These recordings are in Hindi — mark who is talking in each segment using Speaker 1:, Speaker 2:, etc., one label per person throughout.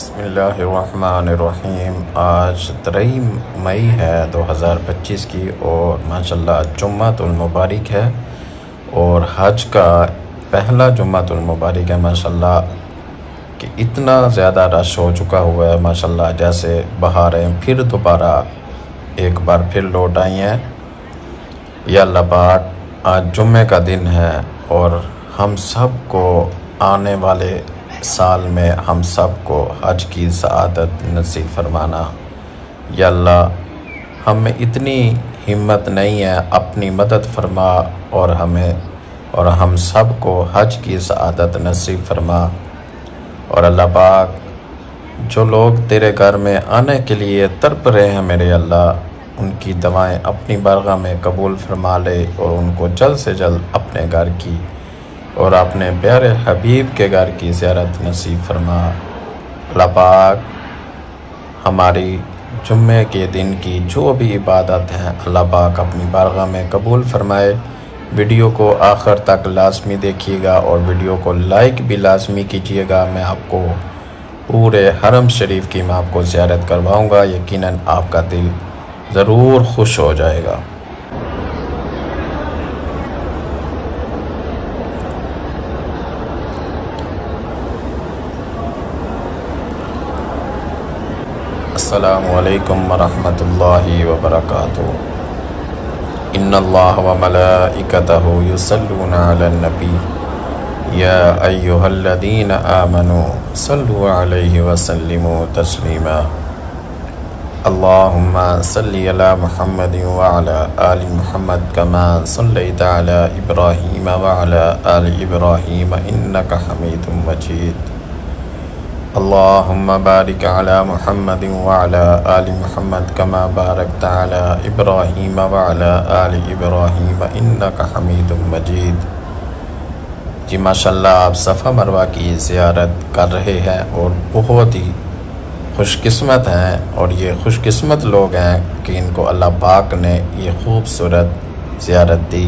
Speaker 1: बिस्मिल्लाहिर्रहमानिर्रहीम। आज 3 मई है 2025 की और माशाल्लाह जुम्मतुल मुबारक है और हज का पहला जुम्मतुल मुबारक है माशाल्लाह कि इतना ज़्यादा रश हो चुका हुआ है माशाल्लाह, जैसे बहारें फिर दोबारा एक बार फिर लौट आई हैं। या अल्लाह पाक, आज जुम्मे का दिन है और हम सब को आने वाले साल में हम सब को हज की सआदत नसीब फरमाना। या अल्लाह, हमें इतनी हिम्मत नहीं है, अपनी मदद फरमा और हम सब को हज की सआदत नसीब फरमा। और अल्लाह पाक, जो लोग तेरे घर में आने के लिए तड़प रहे हैं मेरे अल्लाह, उनकी दवाएं अपनी बारगाह में कबूल फरमा ले और उनको जल्द से जल्द अपने घर की और अपने प्यारे हबीब के घर की ज़ियारत नसीब फरमा। अल्लाह पाक, हमारी जुम्मे के दिन की जो भी इबादत है अल्लाह पाक अपनी बारगाह में कबूल फरमाए। वीडियो को आखिर तक लाजमी देखिएगा और वीडियो को लाइक भी लाजमी कीजिएगा। मैं आपको पूरे हरम शरीफ की मैं आपको ज़ियारत करवाऊँगा, यकीनन आपका दिल ज़रूर खुश हो जाएगा। अस्सलामु अलैकुम वरहमतुल्लाहि वबरकातुहू। इन्नल्लाह व मलाइकतहू युसल्लूना अलन नबी या अय्युहल्लज़ीना आमनू सल्लु अलैहि व सल्लिमू तस्लीमा। अल्लाहुम्मा सल्लि अला मुहम्मदिन व अला आलि मुहम्मद कमा सल्लैता अला इब्राहीम व अला आलि इब्राहीम इन्नका हमीदुम मजीद। अल्लाहुम्मा बारिक अला मुहम्मदिन व अला आलि मुहम्मद कमा बारकता अला इब्राहीम व अला आलि इब्राहीम इन्नका हमीदुम मजीद। जी माशाल्लाह, आप सफ़ा मरवा की ज़ियारत कर रहे हैं और बहुत ही खुशकिस्मत हैं और ये खुशकिस्मत लोग हैं कि इनको अल्लाह पाक ने ये खूबसूरत ज़ियारत दी।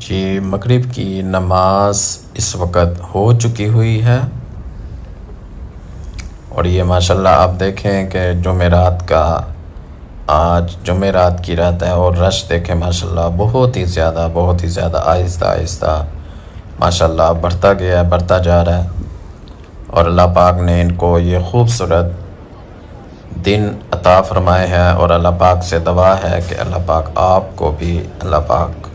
Speaker 1: जी, मगरिब की नमाज इस वक्त हो चुकी हुई है और ये माशाल्लाह आप देखें कि जुमेरात का आज जुमेरात की रात है और रश देखें माशाल्लाह बहुत ही ज़्यादा आहिस्ता आहिस्ता माशाल्लाह बढ़ता गया है, बढ़ता जा रहा है। और अल्लाह पाक ने इनको ये खूबसूरत दिन अता फरमाए हैं और अल्लाह पाक से दुआ है कि अल्लाह पाक आपको भी अल्लाह पाक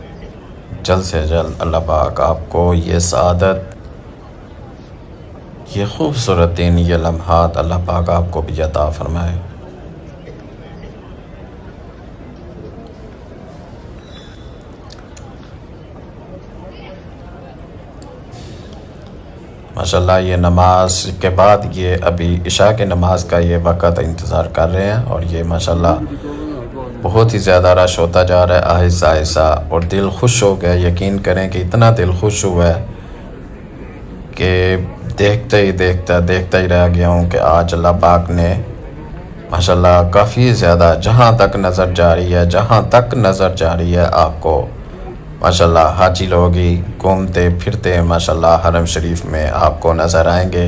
Speaker 1: जल्द से जल्द अल्लाह पाक आपको ये सआदत, ये खूबसूरत दिन, ये लम्हात अल्लाह पाक आपको भी अता फरमाए। माशाल्लाह, ये नमाज के बाद ये अभी इशा के नमाज का ये वक़्त इंतज़ार कर रहे हैं और ये माशाल्लाह बहुत ही ज़्यादा रश होता जा रहा है आहिस्ता आहिस्ता और दिल खुश हो गया। यकीन करें कि इतना दिल खुश हुआ है कि देखता ही रह गया हूँ कि आज अल्लाह पाक ने माशाल्लाह काफ़ी ज़्यादा जहाँ तक नज़र जा रही है आपको माशाल्लाह हाजी लोग ही घूमते फिरते माशाल्लाह हरम शरीफ में आपको नज़र आएंगे।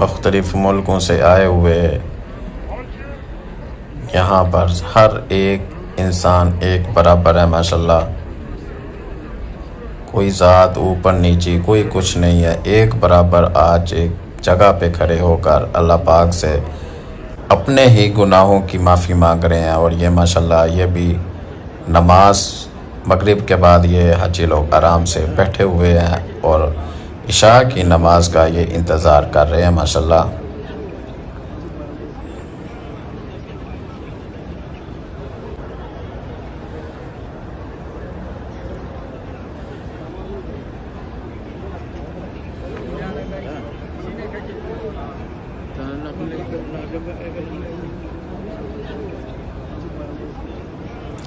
Speaker 1: मुख्तलिफ़ मुल्कों से आए हुए यहाँ पर हर एक इंसान एक बराबर है माशाल्लाह। कोई ज़ात ऊपर नीचे कोई कुछ नहीं है, एक बराबर आज एक जगह पे खड़े होकर अल्लाह पाक से अपने ही गुनाहों की माफ़ी मांग रहे हैं। और ये माशाल्लाह ये भी नमाज मगरिब के बाद ये हाजी लोग आराम से बैठे हुए हैं और इशा की नमाज का ये इंतज़ार कर रहे हैं माशाल्लाह।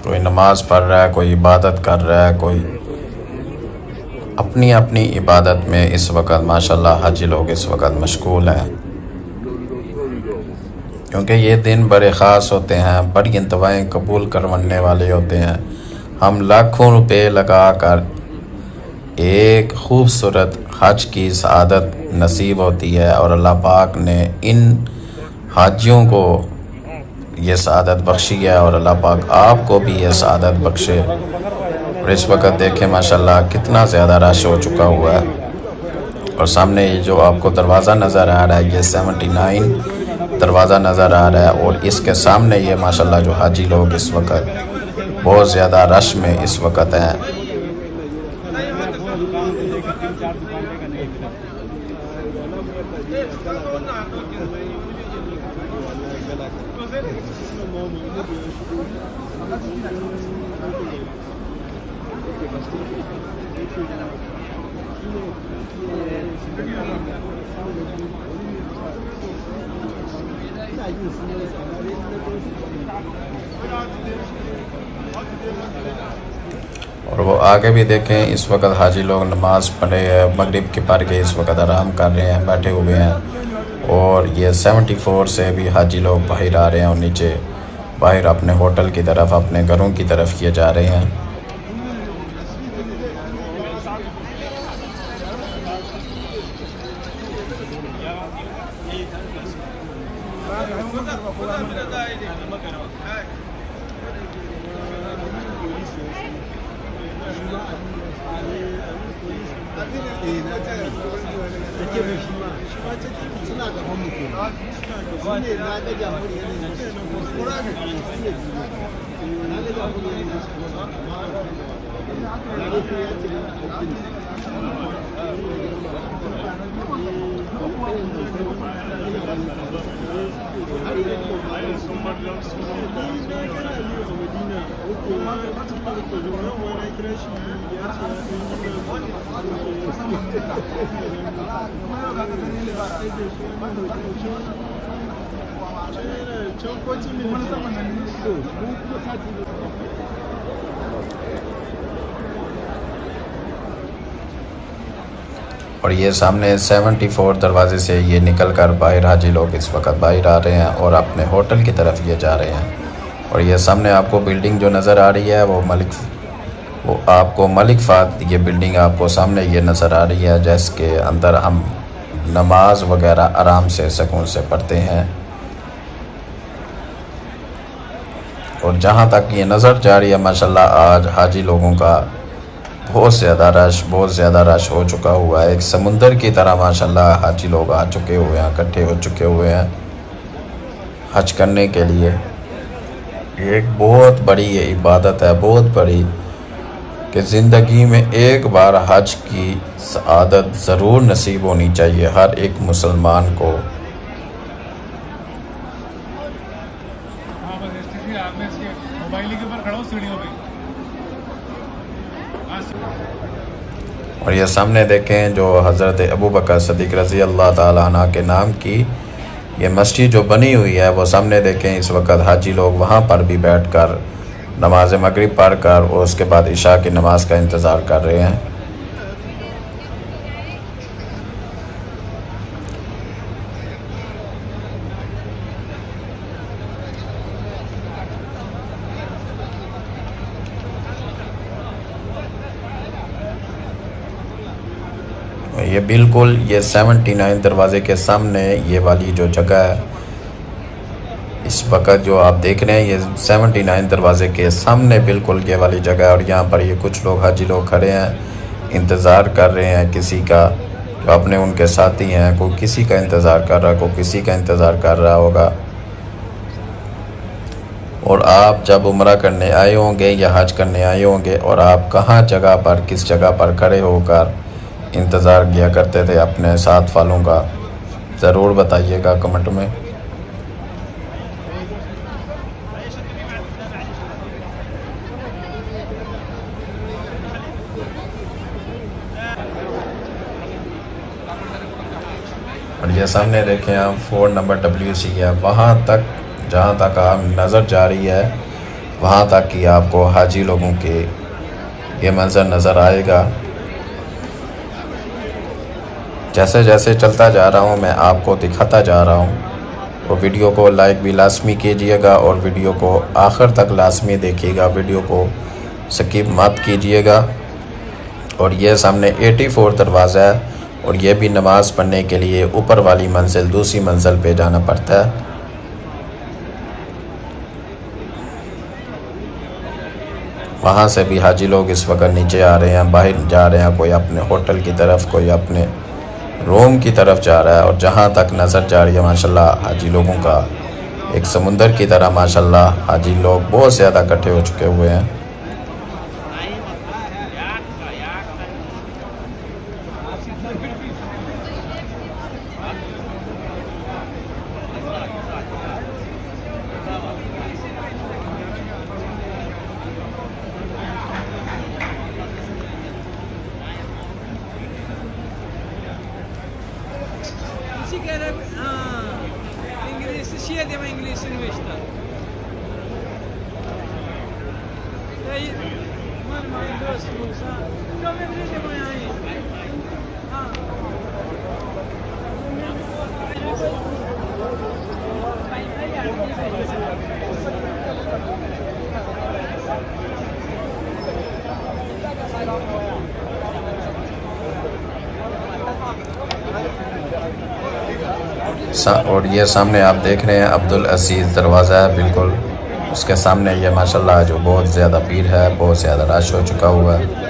Speaker 1: कोई नमाज पढ़ रहा है, कोई इबादत कर रहा है, कोई अपनी अपनी इबादत में इस वक्त माशाल्लाह हाजी लोग इस वक्त मशगूल हैं, क्योंकि ये दिन बड़े ख़ास होते हैं, बड़ी दुआएं कबूल करवाने वाले होते हैं। हम लाखों रुपए लगा कर एक ख़ूबसूरत हज की सआदत नसीब होती है और अल्लाह पाक ने इन हाजियों को ये सआदत बख्शी है और अल्लाह पाक आपको भी ये सआदत बख्शे। और इस वक्त देखें माशाल्लाह कितना ज़्यादा रश हो चुका हुआ है। और सामने ये जो आपको दरवाज़ा नज़र आ रहा है ये 79 दरवाज़ा नज़र आ रहा है और इसके सामने ये माशाल्लाह जो हाजी लोग इस वक्त बहुत ज़्यादा रश में इस वक्त हैं। और वो आगे भी देखें इस वक्त हाजी लोग नमाज़ पढ़े मगरिब के पढ़ के इस वक्त आराम कर रहे हैं, बैठे हुए हैं। और ये 74 से भी हाजी लोग बाहर आ रहे हैं और नीचे बाहर अपने होटल की तरफ अपने घरों की तरफ किए जा रहे हैं। और ये सामने 74 दरवाजे से ये निकल कर बाहर हाजी लोग इस वक्त बाहर आ रहे हैं और अपने होटल की तरफ ये जा रहे हैं। और ये सामने आपको बिल्डिंग जो नज़र आ रही है वो आपको मलिक फ़हद ये बिल्डिंग आपको सामने ये नज़र आ रही है, जिसके अंदर हम नमाज वगैरह आराम से सुकून से पढ़ते हैं। और जहाँ तक ये नज़र जा रही है माशाल्लाह आज हाजी लोगों का बहुत ज़्यादा रश हो चुका हुआ है। एक समुंदर की तरह माशाल्लाह हाजी लोग आ चुके हुए हैं, इकट्ठे हो चुके हुए हैं हज करने के लिए। एक बहुत बड़ी ये इबादत है, बहुत बड़ी, कि ज़िंदगी में एक बार हज की सआदत ज़रूर नसीब होनी चाहिए हर एक मुसलमान को। और ये सामने देखें जो हज़रत अबू बकर सिद्दीक़ रज़ी अल्लाह ताला अन्हु के नाम की ये मस्जिद जो बनी हुई है वो सामने देखें। इस वक्त हाजी लोग वहाँ पर भी बैठकर नमाज मगरिब पढ़ कर और उसके बाद इशा की नमाज का इंतज़ार कर रहे हैं। ये बिल्कुल ये 79 दरवाज़े के सामने ये वाली जो जगह है, इस वक्त जो आप देख रहे हैं, ये 79 दरवाज़े के सामने बिल्कुल ये वाली जगह है। और यहाँ पर ये कुछ लोग हाजी लोग खड़े हैं, इंतज़ार कर रहे हैं किसी का, जो अपने उनके साथी हैं। कोई किसी का इंतज़ार कर रहा है, कोई किसी का इंतज़ार कर रहा होगा। और आप जब उम्रा करने आए होंगे या हज करने आए होंगे, और आप कहाँ जगह पर, किस जगह पर खड़े होकर इंतज़ार किया करते थे अपने साथ वालों का, ज़रूर बताइएगा कमेंट में। और ये सामने देखें आप 4 नंबर WC है, वहाँ तक जहाँ तक आप नज़र जा रही है, वहाँ तक कि आपको हाजी लोगों के ये मंज़र नज़र आएगा। जैसे जैसे चलता जा रहा हूँ मैं आपको दिखाता जा रहा हूँ। और वीडियो को लाइक भी लाजमी कीजिएगा और वीडियो को आखिर तक लाजमी देखिएगा, वीडियो को स्किप मत कीजिएगा। और ये सामने 84 दरवाज़ा है, और ये भी नमाज़ पढ़ने के लिए ऊपर वाली मंजिल, दूसरी मंजिल पे जाना पड़ता है। वहाँ से भी हाजी लोग इस वक्त नीचे आ रहे हैं, बाहर जा रहे हैं, कोई अपने होटल की तरफ, कोई अपने रूम की तरफ जा रहा है। और जहाँ तक नज़र जा रही है माशाल्लाह हाजी लोगों का एक समुंदर की तरह माशाल्लाह हाजी लोग बहुत ज़्यादा इकट्ठे हो चुके हुए हैं।
Speaker 2: İngiliz şey deme İngiliz'ini işte. Aí, mano, mano, doce, moça. Não me deixe amanhã aí.
Speaker 1: और ये सामने आप देख रहे हैं अब्दुल अजीज़ दरवाज़ा है, बिल्कुल उसके सामने ये माशाल्लाह जो बहुत ज़्यादा भीड़ है, बहुत ज़्यादा रश हो चुका हुआ है।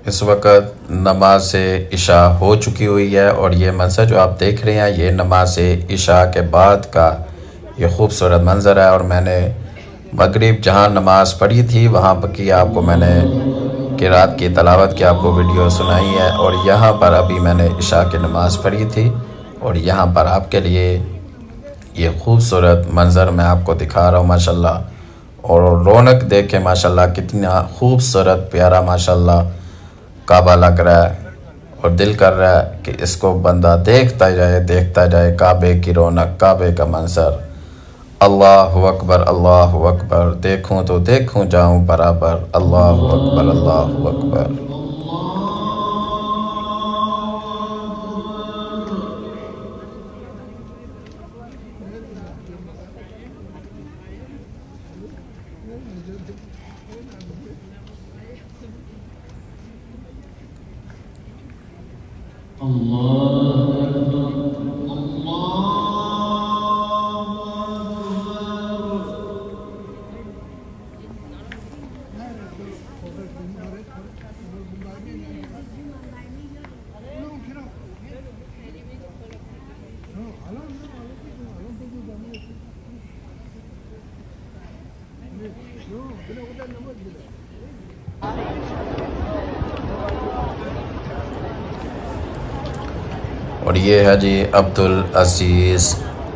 Speaker 1: इस वक्त नमाज इशा हो चुकी हुई है, और ये मंज़र जो आप देख रहे हैं ये नमाज इशा के बाद का ये खूबसूरत मंज़र है। और मैंने मगरिब जहाँ नमाज़ पढ़ी थी वहाँ पर की आपको मैंने किरात की तलावत की आपको वीडियो सुनाई है। और यहाँ पर अभी मैंने इशा की नमाज़ पढ़ी थी, और यहाँ पर आपके लिए ये खूबसूरत मंज़र मैं आपको दिखा रहा हूँ माशाल्लाह। और रौनक देख के माशाल्लाह कितना खूबसूरत प्यारा माशाल्लाह काबा लग रहा है, और दिल कर रहा है कि इसको बंदा देखता जाए काबे की रौनक, काबे का मंजर। अल्लाहु अकबर, अल्लाहु अकबर, देखूं तो देखूं जाऊं बराबर। अल्लाहु अकबर, अल्लाहु अकबर। और ये है जी अब्दुल अजीज़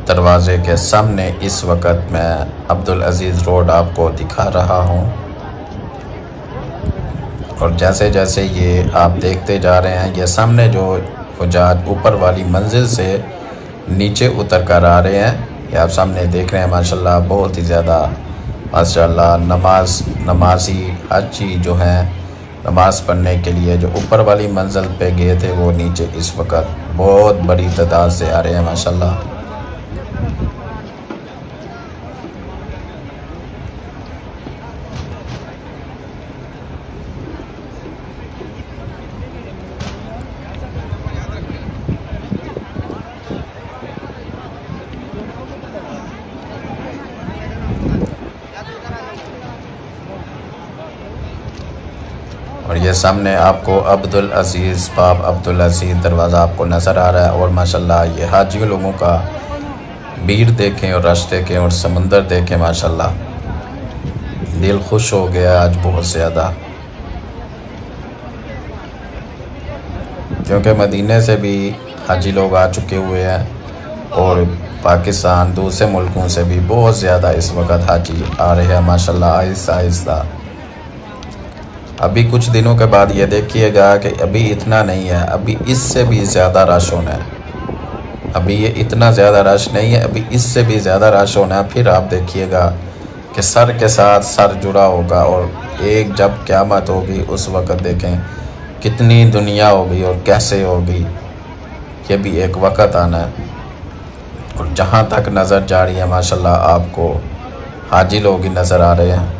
Speaker 1: दरवाज़े के सामने। इस वक्त मैं अब्दुल अजीज़ रोड आपको दिखा रहा हूँ। और जैसे जैसे ये आप देखते जा रहे हैं, ये सामने जो हुजाज ऊपर वाली मंजिल से नीचे उतर कर आ रहे हैं, ये आप सामने देख रहे हैं। माशाल्लाह बहुत ही ज़्यादा माशाल्लाह नमाजी हाजी जो हैं नमाज़ पढ़ने के लिए जो ऊपर वाली मंजिल पे गए थे, वो नीचे इस वक्त बहुत बड़ी तादाद से आ रहे हैं माशाल्लाह। और ये सामने आपको अब्दुल अज़ीज़ बाब अब्दुल अज़ीज़ दरवाज़ा आपको नज़र आ रहा है। और माशाल्लाह ये हाजी लोगों का भीड़ देखें और रश देखें और समंदर देखें, माशाल्लाह दिल खुश हो गया आज बहुत ज़्यादा, क्योंकि मदीने से भी हाजी लोग आ चुके हुए हैं और पाकिस्तान दूसरे मुल्कों से भी बहुत ज़्यादा इस वक्त हाजी आ रहे हैं माशाल्लाह आहिस्ता आहिस्ता। अभी कुछ दिनों के बाद ये देखिएगा कि अभी इतना नहीं है, अभी इससे भी ज़्यादा रश होना है। अभी ये इतना ज़्यादा रश नहीं है, अभी इससे भी ज़्यादा रश होना है। फिर आप देखिएगा कि सर के साथ सर जुड़ा होगा और एक जब क़यामत होगी उस वक़्त देखें कितनी दुनिया होगी और कैसे होगी, ये भी एक वक़्त आना है। और जहाँ तक नज़र जा रही है माशाल्लाह आपको हाजी लोग ही नज़र आ रहे हैं।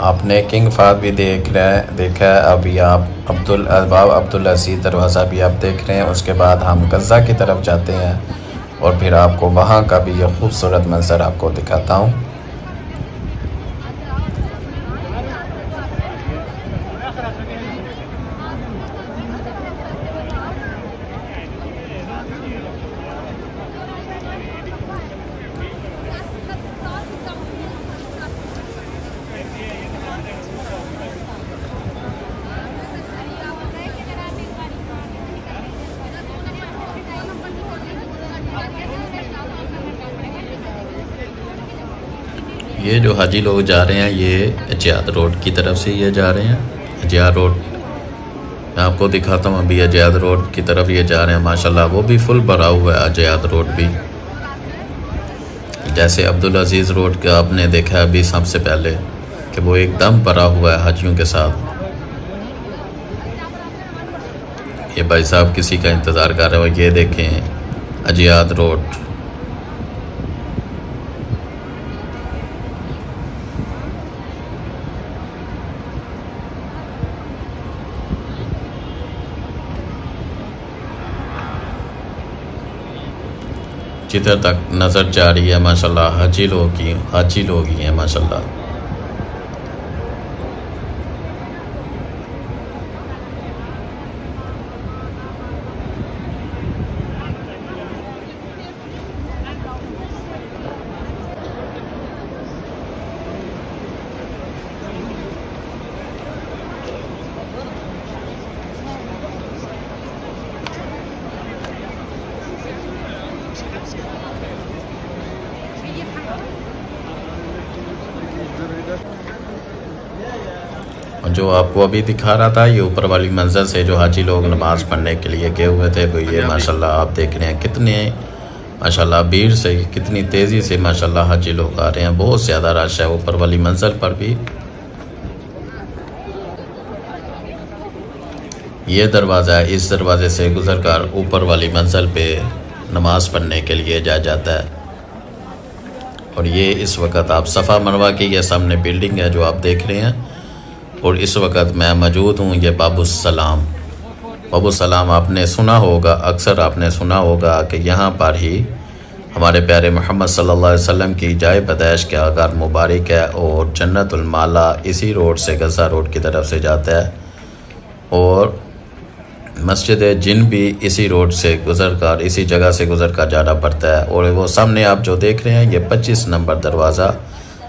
Speaker 1: आपने किंग फाहद भी देखा है। अभी आप बाब अब्दुल अज़ीज़ दरवाज़ा भी आप देख रहे हैं। उसके बाद हम गज़ा की तरफ जाते हैं और फिर आपको वहाँ का भी यह खूबसूरत मंज़र आपको दिखाता हूँ। ये जो हाजी लोग जा रहे हैं ये अजियाद रोड की तरफ से ये जा रहे हैं। अजियाद रोड मैं आपको दिखाता हूँ। अभी अजियाद रोड की तरफ ये जा रहे हैं माशाल्लाह, वो भी फुल भरा हुआ है अजियाद रोड भी। जैसे अब्दुल अज़ीज़ रोड का आपने देखा अभी सबसे पहले कि वो एकदम भरा हुआ है हाजियों के साथ। ये भाई साहब किसी का इंतज़ार कर रहे हो। ये देखें अजियाद रोड। जिधर तक नज़र जा रही है माशाल्लाह हाजी लोग ही हैं माशाल्लाह। जो आपको अभी दिखा रहा था ये ऊपर वाली मंजिल से जो हाजी लोग नमाज़ पढ़ने के लिए गए हुए थे, वो ये माशाल्लाह आप देख रहे हैं कितने माशाल्लाह भीड़ से कितनी तेज़ी से माशाल्लाह हाजी लोग आ रहे हैं। बहुत ज़्यादा रश है ऊपर वाली मंजिल पर भी। ये दरवाज़ा है, इस दरवाज़े से गुज़रकर ऊपर वाली मंजिल पे नमाज़ पढ़ने के लिए जा जाता है। और ये इस वक्त आप सफ़ा मरवा की ये सामने बिल्डिंग है जो आप देख रहे हैं, और इस वक्त मैं मौजूद हूँ ये बाबू सलाम। बाबू सलाम आपने सुना होगा, अक्सर आपने सुना होगा कि यहाँ पर ही हमारे प्यारे मोहम्मद सल्लल्लाहु अलैहि वसल्लम की जाए पैदाइश का घर मुबारक है, और जन्नतुल माला इसी रोड से गज़ा रोड की तरफ से जाता है, और मस्जिद जिन भी इसी रोड से गुज़र कर, इसी जगह से गुज़र कर जाना पड़ता है। और वो सामने आप जो देख रहे हैं ये 25 नंबर दरवाज़ा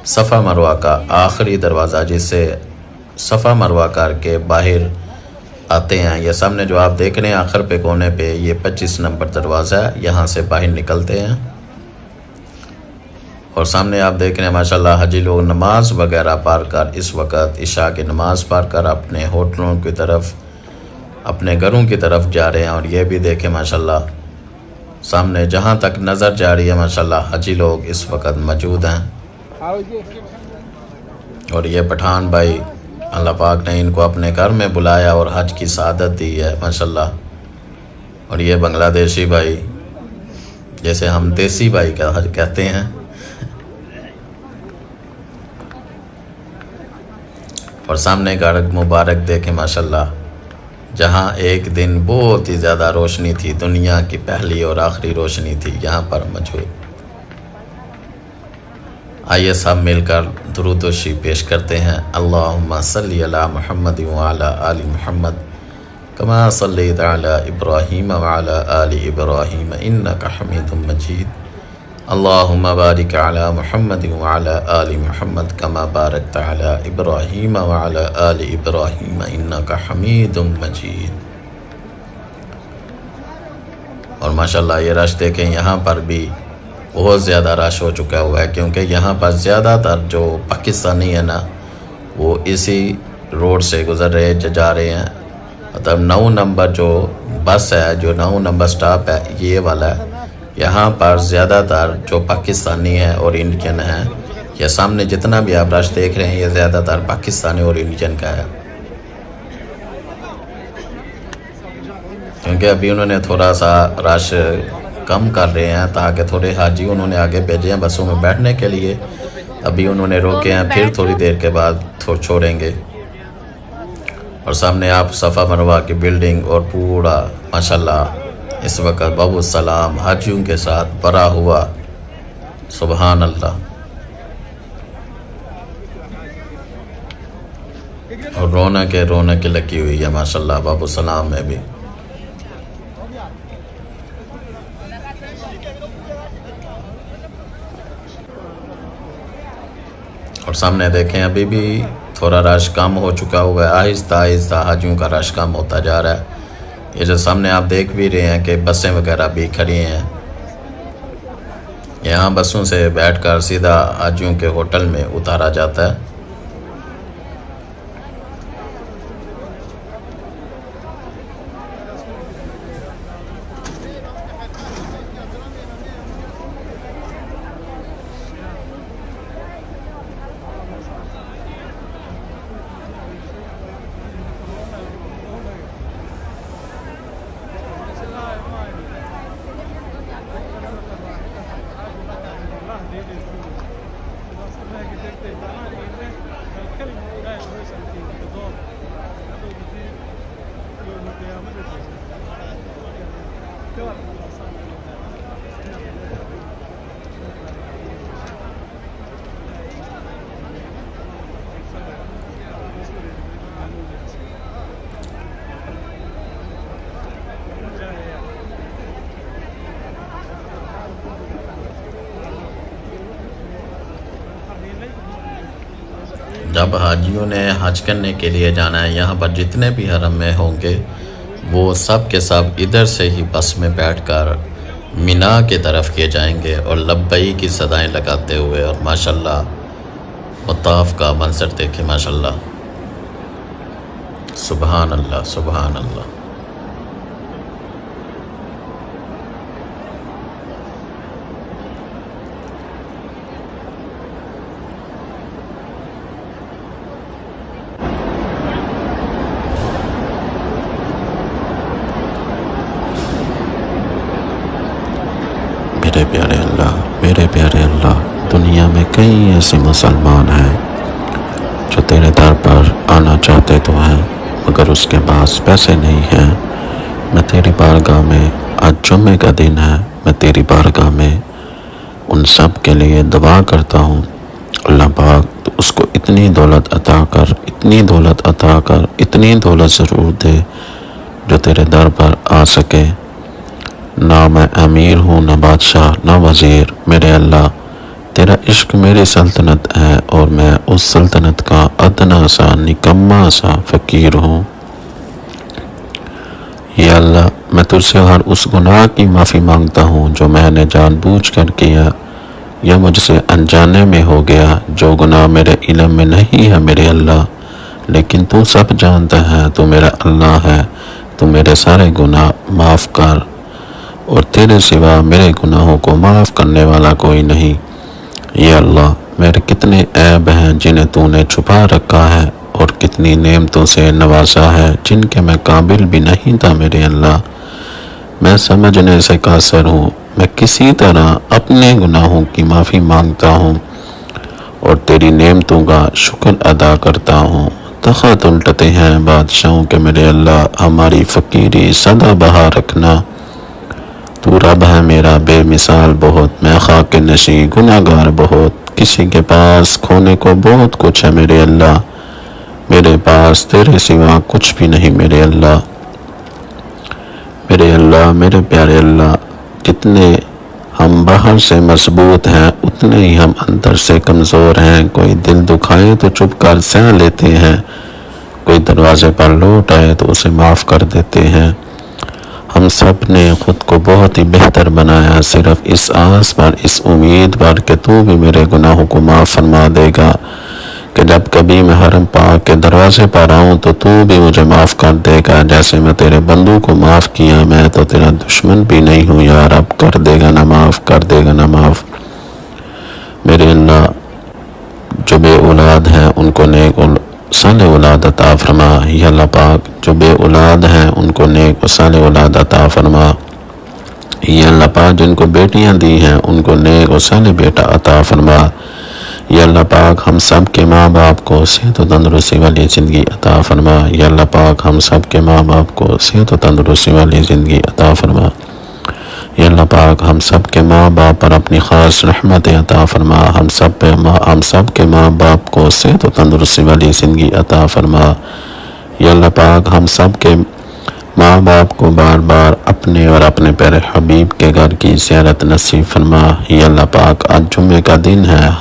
Speaker 1: सफ़ा मरवा का आखिरी दरवाज़ा, जिससे सफ़ा मरवा करके बाहर आते हैं। ये सामने जो आप देख रहे हैं आखिर पे कोने पे ये 25 नंबर दरवाज़ा है, यहाँ से बाहर निकलते हैं। और सामने आप देख रहे हैं माशाल्लाह हाजी लोग नमाज वगैरह पढ़ कर इस वक्त इशा की नमाज़ पढ़ कर अपने होटलों की तरफ, अपने घरों की तरफ जा रहे हैं। और ये भी देखें माशाल्लाह सामने जहाँ तक नज़र जा रही है माशाल्लाह हाजी लोग इस वक्त मौजूद हैं। और ये पठान भाई अल्लाह पाक ने इनको अपने घर में बुलाया और हज की सआदत दी है माशाल्लाह। और ये बांग्लादेशी भाई, जैसे हम देसी भाई का हज कहते हैं। और सामने घर मुबारक देखें माशाल्लाह, जहाँ एक दिन बहुत ही ज़्यादा रोशनी थी, दुनिया की पहली और आखिरी रोशनी थी यहाँ पर मौजूद। आइए सब मिलकर दुरूद व शीफ पेश करते हैं। अल्लाहुम्मा सल्ली अला मुहम्मद व अला आलि मुहम्मद कमा सल्लैता अला इब्राहीम व अला आलि इब्राहीम इन्नका हमीदुम मजीद। अल्लाहुम्मा बारिक अला मुहम्मद व अला आलि मुहम्मद कमा बारकता अला इब्राहीम व अला आलि इब्राहीम इन्नका हमीदुम मजीद। और माशाल्लाह ये रश देखें, यहाँ पर भी बहुत ज़्यादा रश हो चुका हुआ है, क्योंकि यहाँ पर ज़्यादातर जो पाकिस्तानी है ना वो इसी रोड से गुज़र रहे जा रहे हैं। मतलब 9 नंबर जो बस है, जो 9 नंबर स्टॉप है ये वाला है, यहाँ पर ज़्यादातर जो पाकिस्तानी है और इंडियन है, ये सामने जितना भी आप रश देख रहे हैं ये ज़्यादातर पाकिस्तानी और इंडियन का है। क्योंकि अभी उन्होंने थोड़ा सा रश कम कर रहे हैं ताकि थोड़े हाजी उन्होंने आगे भेजे हैं बसों में बैठने के लिए। अभी उन्होंने रोके हैं, फिर थोड़ी देर के बाद छोड़ेंगे। और सामने आप सफ़ा मरवा की बिल्डिंग और पूरा माशाल्लाह इस वक्त बाबू सलाम हाजियों के साथ भरा हुआ, सुबहान अल्लाह। और रौनक लगी हुई है माशाल्लाह बाबू सलाम में भी। और सामने देखें अभी भी थोड़ा रश कम हो चुका हुआ है, आहिस्ता आहिस्ता हाजियों का रश कम होता जा रहा है। ये जो सामने आप देख भी रहे हैं कि बसें वगैरह भी खड़ी हैं, यहाँ बसों से बैठकर सीधा हाजियों के होटल में उतारा जाता है। जब हाजियों ने हज करने के लिए जाना है, यहाँ पर जितने भी हरम में होंगे वो सब के सब इधर से ही बस में बैठकर मिना की तरफ किए जाएंगे और लब्बई की सदाएं लगाते हुए। और माशाल्लाह मुताफ का मंजर देखे माशाल्लाह, सुबहान अल्लाह सुबहान अल्लाह। मेरे प्यारे अल्लाह, मेरे प्यारे अल्लाह, दुनिया में कई ऐसे मुसलमान हैं जो तेरे दर पर आना चाहते तो हैं मगर उसके पास पैसे नहीं हैं। मैं तेरी बारगाह में, आज जुम्मे का दिन है, मैं तेरी बारगाह में उन सब के लिए दुआ करता हूँ। अल्लाह पाक तो उसको इतनी दौलत अता कर, इतनी दौलत अता कर, इतनी दौलत ज़रूर दे जो तेरे दर पर आ सके। ना मैं अमीर हूँ, ना बादशाह, ना वज़ीर। मेरे अल्लाह, तेरा इश्क मेरी सल्तनत है और मैं उस सल्तनत का अदना सा, निकम्मा सा फ़कीर हूँ। या अल्लाह, मैं तुझसे हर उस गुनाह की माफ़ी मांगता हूँ जो मैंने जानबूझकर किया या मुझसे अनजाने में हो गया, जो गुनाह मेरे इल्म में नहीं है मेरे अल्लाह, लेकिन तू सब जानता है। तू मेरा अल्लाह है, तू मेरे सारे गुनाह माफ़ कर और तेरे सिवा मेरे गुनाहों को माफ़ करने वाला कोई नहीं। या अल्लाह, मेरे कितने ऐब हैं जिन्हें तूने छुपा रखा है और कितनी नेमतों से नवाजा है जिनके मैं काबिल भी नहीं था मेरे अल्लाह। मैं समझने से कासर हूँ। मैं किसी तरह अपने गुनाहों की माफ़ी मांगता हूँ और तेरी नेमतों का शुक्र अदा करता हूँ। तख़त उल्टते हैं बादशाहों के मेरे अल्लाह, हमारी फ़कीरी सदा बहा रखना। तू रब है मेरा बेमिसाल बहुत, मैं खाक नशी गुनाहगार बहुत। किसी के पास खोने को बहुत कुछ है मेरे अल्लाह, मेरे पास तेरे सिवा कुछ भी नहीं मेरे अल्लाह। मेरे अल्लाह, मेरे प्यारे अल्लाह, जितने हम बाहर से मजबूत हैं उतने ही हम अंदर से कमज़ोर हैं। कोई दिल दुखाए तो चुप कर सह लेते हैं, कोई दरवाजे पर लौट आए तो उसे माफ़ कर देते हैं। हम सब ने खुद को बहुत ही बेहतर बनाया सिर्फ इस आस पर, इस उम्मीद पर कि तू भी मेरे गुनाहों को माफ़ फरमा देगा, कि जब कभी मैं हरम पाक के दरवाजे पर आऊँ तो तू भी मुझे माफ़ कर देगा। जैसे मैं तेरे बंदू को माफ़ किया, मैं तो तेरा दुश्मन भी नहीं हूँ यार, अब कर देगा ना माफ़, कर देगा ना माफ़। मेरे अल्लाह, जो बे औलाद हैं उनको नेक साले औलाद अता फरमा। या अल्लाह पाक, जो बे औलाद हैं उनको नेक साले औलाद अता फरमा। या अल्लाह पाक, जिनको बेटियां दी हैं उनको नेक और साले बेटा अता फरमा। या अल्लाह पाक, हम सब के माँ बाप को सेहत और तंदुरुस्ती वाली ज़िंदगी अता फरमा। या अल्लाह पाक, हम सब के माँ बाप को सेहत और तंदुरुस्ती वाली ज़िंदगी अता फरमा। या अल्लाह पाक, हम सब के माँ बाप पर अपनी ख़ास रहमत अता फरमा। हम सब के माँ बाप को सेहत और तंदुरुस्ती वाली ज़िंदगी अता फरमा। या अल्लाह पाक, हम सब के माँ बाप को बार बार अपने और अपने प्यारे हबीब के घर की ज़ियारत नसीब फरमा। या अल्लाह पाक, आज जुम्मे का दिन है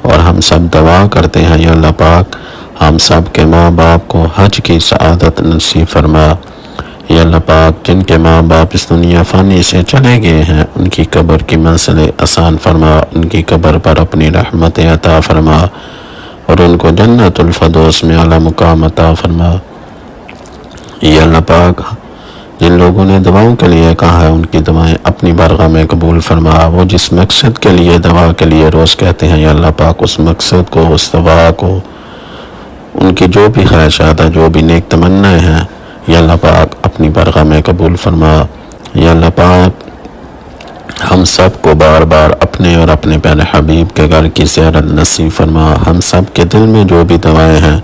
Speaker 1: और हम सब दुआ करते हैं, या अल्लाह पाक, हम सब के माँ बाप को हज की सआदत नसीब फरमा। या अल्लाह पाक, जिनके माँ बाप इस दुनिया फ़ानी से चले गए हैं उनकी कब्र की मंज़िलें आसान फरमा, उनकी कब्र पर अपनी रहमत अता फरमा और उनको जन्नतुल फ़िरदौस में आला मुकाम अता फरमा। या अल्लाह पाक, जिन लोगों ने दवाओं के लिए कहा है उनकी दवाएं अपनी बारगाह में कबूल फरमा। वो जिस मकसद के लिए दवा के लिए रोज़ कहते हैं, या अल्लाह पाक, उस मकसद को, उस दवा को, उनकी जो भी ख्वाहिशात हैं, जो भी नेक तमन्नाएँ हैं, या अल्लाह पाक अपनी बारगाह में कबूल फरमा। या अल्लाह पाक, हम सब को बार बार अपने और अपने प्यारे हबीब के घर की ज़ियारत नसीब फरमा। हम सब के दिल में जो भी दवाएँ हैं,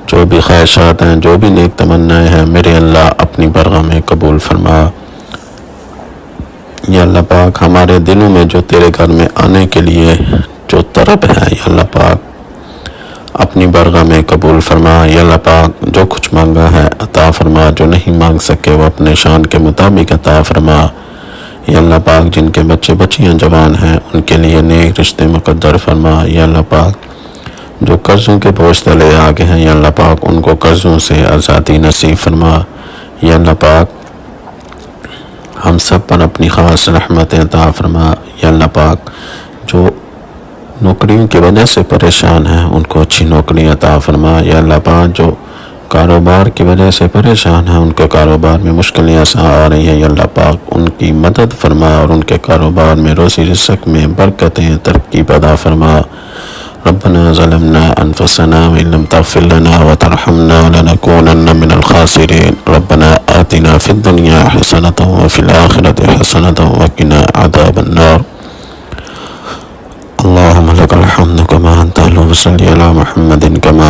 Speaker 1: जो भी ख्वाहिशात हैं, जो भी नेक तमन्नाएँ हैं, मेरे अल्लाह अपनी बारगाह में कबूल फरमा। या अल्लाह पाक, हमारे दिलों में जो तेरे घर में आने के लिए जो तरफ है, या अल्लाह पाक अपनी बारगाह में कबूल फरमा। या अल्लाह पाक, जो कुछ मांगा है अता फरमा, जो नहीं मांग सके वो अपने शान के मुताबिक अता फरमा। या अल्लाह पाक, जिनके बच्चे बच्चियां जवान हैं उनके लिए नेक रिश्ते मुक़द्दर फरमा। या अल्लाह पाक, जो कर्ज़ों के बोझ तले आ गए हैं, या अल्लाह पाक, उनको कर्ज़ों से आज़ादी नसीब फरमा। या अल्लाह पाक, हम सब पर अपनी ख़ास रहमत अता फरमा। या अल्लाह पाक, जो नौकरियों की वजह से परेशान हैं उनको अच्छी नौकरी अता फरमा। या अल्लाह पाक, जो कारोबार की वजह से परेशान हैं उनके कारोबार में मुश्किलें आ रही हैं, या अल्लाह पाक, उनकी मदद फरमा और उनके कारोबार में रोज़ी रिज़्क़ में बरकतें तरक्की पैदा फरमा। रब्बना ज़लमना अनफुसना व इन लम तग़फिर लना व तरहमना लनकूनन्ना मिनल ख़ासिरीन। रब्बना आतिना फ़िद दुनिया हसनतन व फ़िल आखिरति हसनतन व क़िना अज़ाबन नार। अल्लाहुम्मा लकल हम्दु कमा अंत अहलुहु व सल्लि अला मुहम्मदिन कमा